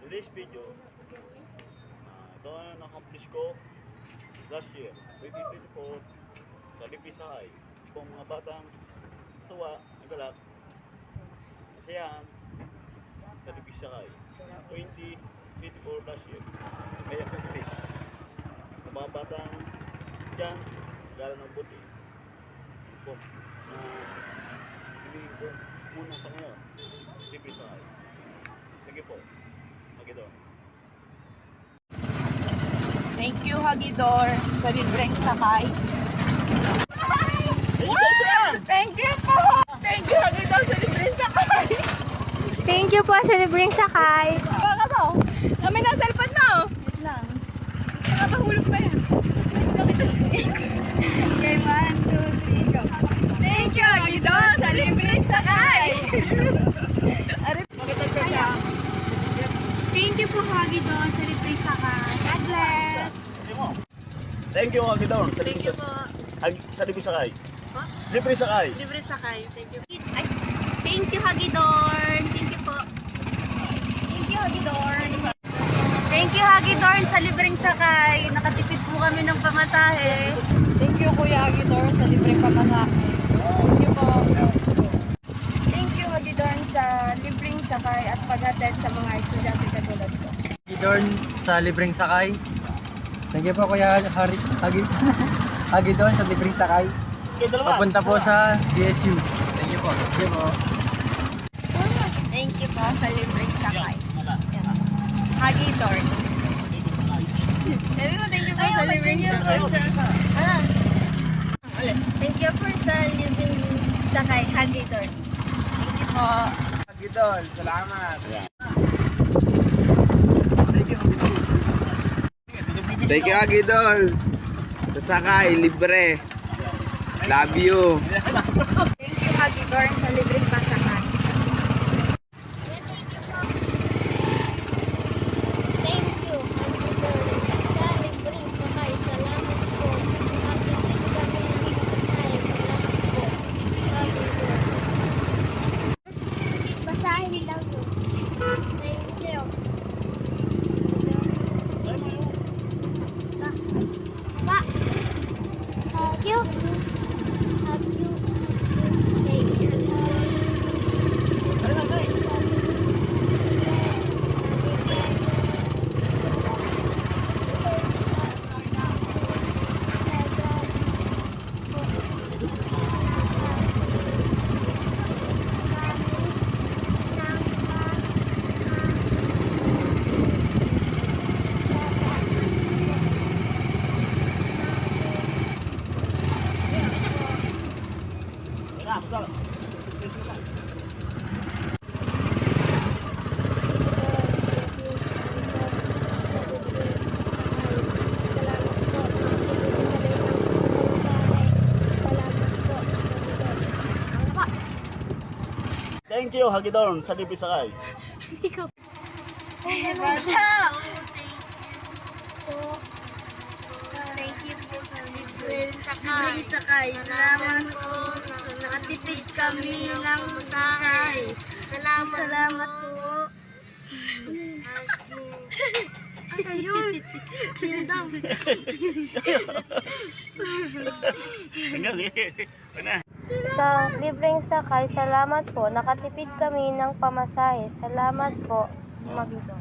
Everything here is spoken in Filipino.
Today's video, ito ang na-accomplish ko last year, 2024, sa Lipisay. Kung mga batang tuwa, nagalak, masayahan sa Lipisay. 2024 last year, may accomplish. Kung mga batang dyan, gala ng buti. Kung hindi ko muna sa ngayon, Lipisay. Sige po, Hagidor. Thank you, Hagidor, sa libreng sakay. Thank you po! Thank you, Hagidor, sa libreng sakay. Thank you po sa libreng sakay. Baka mo, kami na cellphone mo. Wait lang. Nakapahulog pa yan. Okay, 1, 2, 3, go. Thank you, Hagidor, sa libreng sakay. Thank you po, Hagidor, sa libreng sakay. God bless. Thank you, Hagidor. Thank you po. Sa Lipisay. Po? Lipisay. Libre sakay. Thank you. Ay, thank you, Hagidor. Thank you po. Thank you, Hagidor. Thank you, Hagidor, sa libreng sakay. Nakatipid po kami ng pamasahe. Thank you, Kuya Hagidor, sa libreng pamasahe. Thank you po. Thank you, Hagidor, sa libreng sakay at paghatid sa mga estudyante katulad ko. Hagidor sa libreng sakay. Thank you po Kuya Hagidor sa libreng sakay. Papunta po sa DSU. Thank you po. Thank you po. Thank you po sa libreng sakay. Hagidor. Sabi mo, thank you po sa libreng sakay. Thank you po sa libreng sakay, Hagidor. Thank you po. Hagidor, salamat. Thank you, Hagidor. Sa sakay, libre. Love you. Thank you, Hagidor, sa libreng pasakay. Thank you, Hagidor, sa libreng sakay. Salamat po. Nakatipid kami ng pasay. Salamat po, Hagidor. Basahin lang po. Thank you. Pa. Thank you. Thank you. Thank you. Thank you, Hagidor, sa Lipisay. Thank you po sa libreng sakay. Salamat po. Nakatipid kami ng sakay. Salamat po. Ano yun? Yun daw. Sige. Sa libreng sakay, salamat po. Nakatipid kami ng pamasahe. Salamat po, Hagidor.